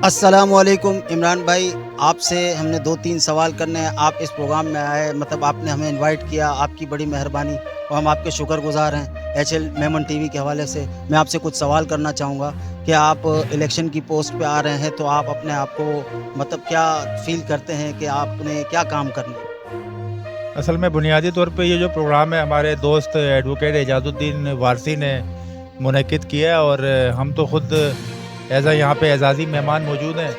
السلام علیکم عمران بھائی، آپ سے ہم نے 2-3 سوال کرنے ہیں۔ آپ اس پروگرام میں آئے، مطلب آپ نے ہمیں انوائٹ کیا، آپ کی بڑی مہربانی اور ہم آپ کے شکر گزار ہیں۔ ایچ ایل میمن ٹی وی کے حوالے سے میں آپ سے کچھ سوال کرنا چاہوں گا کہ آپ الیکشن کی پوسٹ پہ آ رہے ہیں تو آپ اپنے آپ کو مطلب کیا فیل کرتے ہیں کہ آپ نے کیا کام کرنا ہے؟ اصل میں بنیادی طور پہ یہ جو پروگرام ہے ہمارے دوست ایڈوکیٹ اعجاز الدین وارثی نے منعقد کیا ہے، اور ہم تو خود یہاں پہ اعزازی مہمان موجود ہیں،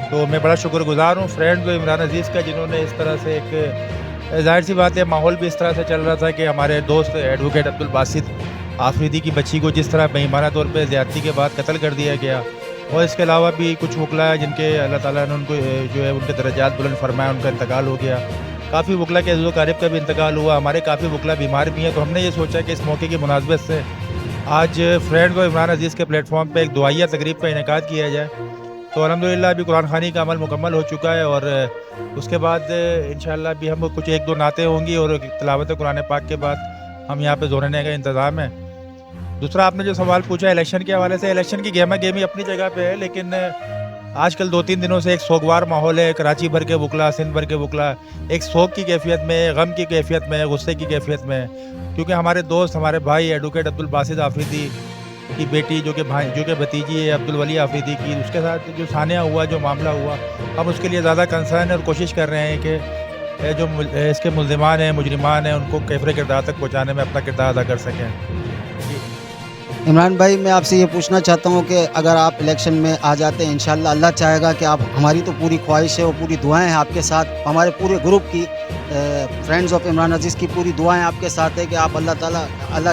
تو میں بڑا شکر گزار ہوں فرینڈ عمران عزیز کا، جنہوں نے اس طرح سے ایک ظاہر سی بات ہے ماحول بھی اس طرح سے چل رہا تھا کہ ہمارے دوست ایڈوکیٹ عبدالباسط آفریدی کی بچی کو جس طرح بے ایمانہ طور پہ زیادتی کے بعد قتل کر دیا گیا، اور اس کے علاوہ بھی کچھ وکلا ہے جن کے اللہ تعالیٰ نے ان کو جو ہے ان کے درجات بلند فرمایا، ان کا انتقال ہو گیا۔ کافی وکلا کے عزیز و قارب کا بھی انتقال ہوا، ہمارے کافی وکلا بیمار بھی ہیں، تو ہم نے یہ سوچا کہ اس موقع کی مناسبت سے آج فرینڈ و عمران عزیز کے پلیٹ فارم پہ ایک دعائیہ تقریب کا انعقاد کیا جائے۔ تو الحمدللہ ابھی قرآن خوانی کا عمل مکمل ہو چکا ہے، اور اس کے بعد انشاءاللہ ابھی ہم کچھ 1-2 نعتیں ہوں گی، اور تلاوت قرآن پاک کے بعد ہم یہاں پہ زورنے کا انتظام ہے۔ دوسرا آپ نے جو سوال پوچھا الیکشن کے حوالے سے، الیکشن کی گہما گہمی اپنی جگہ پہ ہے، لیکن آج کل 2-3 دنوں سے ایک سوگوار ماحول ہے، کراچی بھر کے وکلا، سندھ بھر کے وکلا ایک سوگ کی کیفیت میں، غم کی کیفیت میں، غصے کی کیفیت میں، کیونکہ ہمارے دوست، ہمارے بھائی ایڈوکیٹ عبدالباسط آفریدی کی بیٹی جو کہ بھتیجی ہے عبدالولی آفریدی کی، اس کے ساتھ جو سانحہ ہوا، جو معاملہ ہوا، ہم اس کے لیے زیادہ کنسرن ہے اور کوشش کر رہے ہیں کہ جو اس کے ملزمان ہیں، مجرمان ہیں، ان کو کیفر کردار تک پہنچانے میں اپنا کردار ادا کر سکیں۔ عمران بھائی، میں آپ سے یہ پوچھنا چاہتا ہوں کہ اگر آپ الیکشن میں آ جاتے ہیں، انشاءاللہ اللہ چاہے گا کہ آپ، ہماری تو پوری خواہش ہے اور پوری دعائیں ہیں آپ کے ساتھ، ہمارے پورے گروپ کی فرینڈز آف عمران عزیز کی پوری دعائیں آپ کے ساتھ ہے کہ آپ اللہ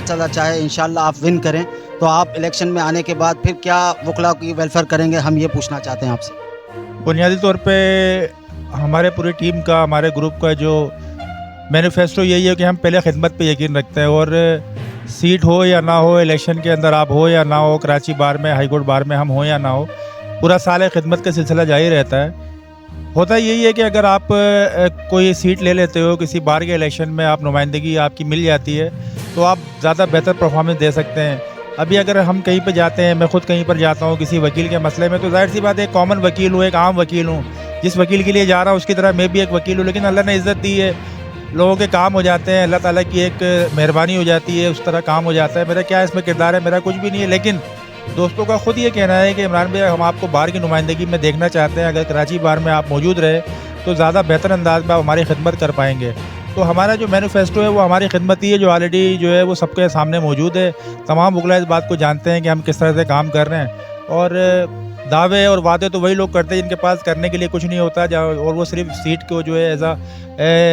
تعالیٰ چاہے انشاءاللہ آپ ون کریں، تو آپ الیکشن میں آنے کے بعد پھر کیا وکلا کی ویلفیئر کریں گے، ہم یہ پوچھنا چاہتے ہیں آپ سے۔ بنیادی طور پہ ہمارے پوری ٹیم کا، ہمارے گروپ کا جو مینیفیسٹو یہی ہے کہ ہم پہلے خدمت پہ یقین رکھتے ہیں، اور سیٹ ہو یا نہ ہو، الیکشن کے اندر آپ ہو یا نہ ہو، کراچی بار میں، ہائی کورٹ بار میں ہم ہوں یا نہ ہو، پورا سال خدمت کا سلسلہ جاری رہتا ہے۔ ہوتا یہی ہے کہ اگر آپ کوئی سیٹ لے لیتے ہو کسی بار کے الیکشن میں، آپ نمائندگی آپ کی مل جاتی ہے، تو آپ زیادہ بہتر پرفارمنس دے سکتے ہیں۔ ابھی اگر ہم کہیں پہ جاتے ہیں، میں خود کہیں پر جاتا ہوں کسی وکیل کے مسئلے میں، تو ظاہر سی بات ہے ایک کامن وکیل ہوں، ایک عام وکیل ہوں، جس وکیل کے لیے جا رہا ہوں اس کی طرح میں بھی ایک وکیل ہوں، لیکن اللہ نے عزت دی ہے، لوگوں کے کام ہو جاتے ہیں، اللہ تعالیٰ کی ایک مہربانی ہو جاتی ہے، اس طرح کام ہو جاتا ہے۔ میرا کیا اس میں کردار ہے، میرا کچھ بھی نہیں ہے، لیکن دوستوں کا خود یہ کہنا ہے کہ عمران بھائی ہم آپ کو بار کی نمائندگی میں دیکھنا چاہتے ہیں، اگر کراچی بار میں آپ موجود رہے تو زیادہ بہتر انداز میں آپ ہماری خدمت کر پائیں گے۔ تو ہمارا جو مینیفیسٹو ہے وہ ہماری خدمت ہی ہے، جو آلریڈی جو ہے وہ سب کے سامنے موجود ہے، تمام وکلا اس بات کو جانتے ہیں کہ ہم کس طرح سے کام کر رہے ہیں، اور دعوے اور وعدے تو وہی لوگ کرتے ہیں جن کے پاس کرنے کے لیے کچھ نہیں ہوتا، اور وہ صرف سیٹ کو جو ہے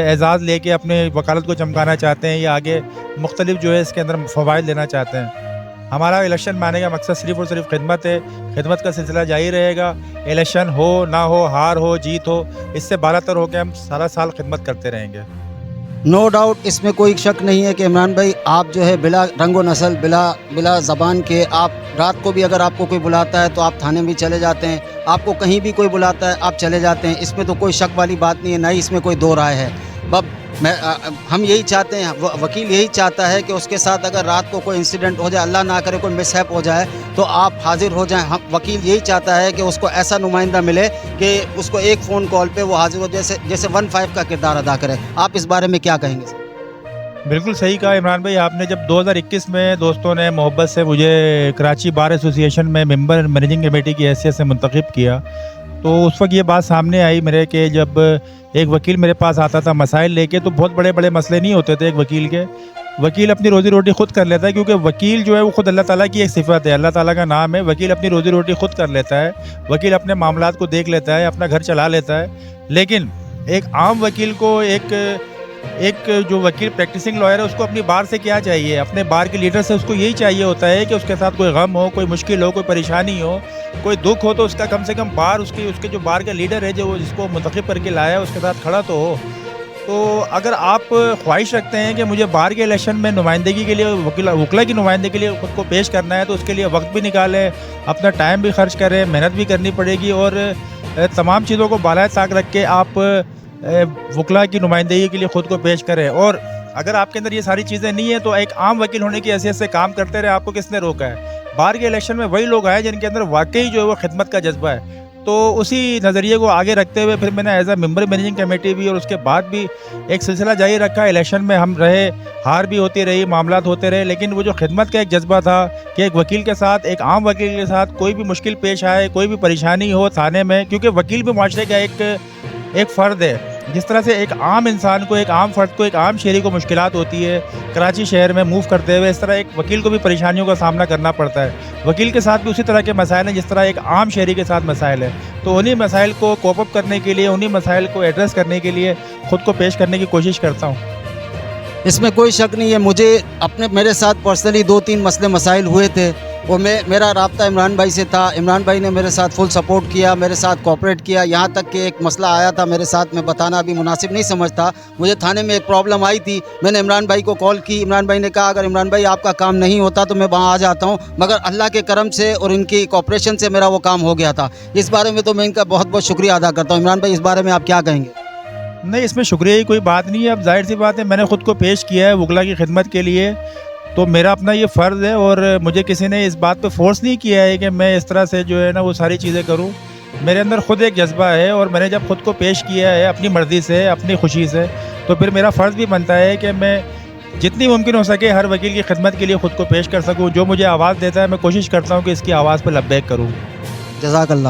اعزاز لے کے اپنے وکالت کو چمکانا چاہتے ہیں، یا آگے مختلف جو ہے اس کے اندر فوائد لینا چاہتے ہیں۔ ہمارا الیکشن میں آنے کا مقصد صرف اور صرف خدمت ہے، خدمت کا سلسلہ جاری رہے گا، الیکشن ہو نہ ہو، ہار ہو جیت ہو، اس سے بالاتر ہو کے ہم سارا سال خدمت کرتے رہیں گے۔ نو ڈاؤٹ، اس میں کوئی شک نہیں ہے کہ عمران بھائی آپ جو ہے بلا رنگ و نسل، بلا زبان کے، آپ رات کو بھی اگر آپ کو کوئی بلاتا ہے تو آپ تھانے بھی چلے جاتے ہیں، آپ کو کہیں بھی کوئی بلاتا ہے آپ چلے جاتے ہیں، اس میں تو کوئی شک والی بات نہیں ہے، نہ ہی اس میں کوئی دو رائے ہے۔ ہم یہی چاہتے ہیں، وکیل یہی چاہتا ہے کہ اس کے ساتھ اگر رات کو کوئی انسیڈنٹ ہو جائے، اللہ نہ کرے کوئی مس ہیپ ہو جائے، تو آپ حاضر ہو جائیں۔ وکیل یہی چاہتا ہے کہ اس کو ایسا نمائندہ ملے کہ اس کو ایک فون کال پہ وہ حاضر ہو، جیسے 15 کا کردار ادا کرے۔ آپ اس بارے میں کیا کہیں گے؟ بالکل صحیح کہا عمران بھائی آپ نے۔ جب 2021 میں دوستوں نے محبت سے مجھے کراچی بار ایسوسی ایشن میں ممبر مینیجنگ کمیٹی کی حیثیت سے منتخب کیا، تو اس وقت یہ بات سامنے آئی میرے کہ جب ایک وکیل میرے پاس آتا تھا مسائل لے کے، تو بہت بڑے بڑے مسئلے نہیں ہوتے تھے ایک وکیل کے، وکیل اپنی روزی روٹی خود کر لیتا ہے، کیونکہ وکیل جو ہے وہ خود اللہ تعالیٰ کی ایک صفت ہے، اللہ تعالیٰ کا نام ہے، وکیل اپنی روزی روٹی خود کر لیتا ہے، وکیل اپنے معاملات کو دیکھ لیتا ہے، اپنا گھر چلا لیتا ہے۔ لیکن ایک عام وکیل کو، ایک جو وکیل پریکٹسنگ لائر ہے، اس کو اپنی بار سے کیا چاہیے، اپنے بار کے لیڈر سے اس کو یہی چاہیے ہوتا ہے کہ اس کے ساتھ کوئی غم ہو، کوئی مشکل ہو، کوئی پریشانی ہو، کوئی دکھ ہو، تو اس کا کم سے کم بار اس کے جو بار کا لیڈر ہے، جو جس کو منتخب کر کے لایا ہے، اس کے ساتھ کھڑا تو ہو۔ تو اگر آپ خواہش رکھتے ہیں کہ مجھے بار کے الیکشن میں نمائندگی کے لیے، وکلا کی نمائندگی کے لیے خود کو پیش کرنا ہے، تو اس کے لیے وقت بھی نکالیں، اپنا ٹائم بھی خرچ کریں، محنت بھی کرنی پڑے گی، اور تمام چیزوں کو بالائے طاق رکھ کے آپ وکلا کی نمائندگی کے لیے خود کو پیش کریں۔ اور اگر آپ کے اندر یہ ساری چیزیں نہیں ہیں تو ایک عام وکیل ہونے کی حیثیت سے کام کرتے رہے، آپ کو کس نے روکا ہے؟ بار کے الیکشن میں وہی لوگ آئے جن کے اندر واقعی جو ہے وہ خدمت کا جذبہ ہے، تو اسی نظریے کو آگے رکھتے ہوئے پھر میں نے as a member managing committee بھی اور اس کے بعد بھی ایک سلسلہ جاری رکھا. الیکشن میں ہم رہے, ہار بھی ہوتی رہی, معاملات ہوتے رہے, لیکن وہ جو خدمت کا ایک جذبہ تھا کہ ایک وکیل کے ساتھ, ایک عام وکیل کے ساتھ کوئی بھی مشکل پیش آئے, کوئی بھی پریشانی ہو تھانے میں, کیونکہ وکیل بھی معاشرے کا ایک فرد ہے. جس طرح سے ایک عام انسان کو, ایک عام فرد کو, ایک عام شہری کو مشکلات ہوتی ہے کراچی شہر میں موو کرتے ہوئے, اس طرح ایک وکیل کو بھی پریشانیوں کا سامنا کرنا پڑتا ہے. وکیل کے ساتھ بھی اسی طرح کے مسائل ہیں جس طرح ایک عام شہری کے ساتھ مسائل ہیں. تو انہی مسائل کو کوپ اپ کرنے کے لیے, انہی مسائل کو ایڈریس کرنے کے لیے خود کو پیش کرنے کی کوشش کرتا ہوں. اس میں کوئی شک نہیں ہے. مجھے میرے ساتھ پرسنلی 2-3 مسئلے مسائل ہوئے تھے, وہ میرا رابطہ عمران بھائی سے تھا. عمران بھائی نے میرے ساتھ فل سپورٹ کیا, میرے ساتھ کوآپریٹ کیا. یہاں تک کہ ایک مسئلہ آیا تھا میرے ساتھ, میں بتانا ابھی مناسب نہیں سمجھتا. مجھے تھانے میں ایک پرابلم آئی تھی, میں نے عمران بھائی کو کال کی. عمران بھائی نے کہا اگر عمران بھائی آپ کا کام نہیں ہوتا تو میں وہاں آ جاتا ہوں, مگر اللہ کے کرم سے اور ان کی کوآپریشن سے میرا وہ کام ہو گیا تھا. اس بارے میں تو میں ان کا بہت بہت شکریہ ادا کرتا ہوں. عمران بھائی اس بارے میں آپ کیا کہیں گے؟ نہیں, اس میں شکریہ کی کوئی بات نہیں ہے. اب ظاہر سی بات ہے, میں نے خود کو پیش کیا ہے وکلا کی خدمت کے لیے, تو میرا اپنا یہ فرض ہے, اور مجھے کسی نے اس بات پہ فورس نہیں کیا ہے کہ میں اس طرح سے جو ہے نا وہ ساری چیزیں کروں. میرے اندر خود ایک جذبہ ہے, اور میں نے جب خود کو پیش کیا ہے اپنی مرضی سے, اپنی خوشی سے, تو پھر میرا فرض بھی بنتا ہے کہ میں جتنی ممکن ہو سکے ہر وکیل کی خدمت کے لیے خود کو پیش کر سکوں. جو مجھے آواز دیتا ہے میں کوشش کرتا ہوں کہ اس کی آواز پہ لبیک کروں. جزاک اللہ.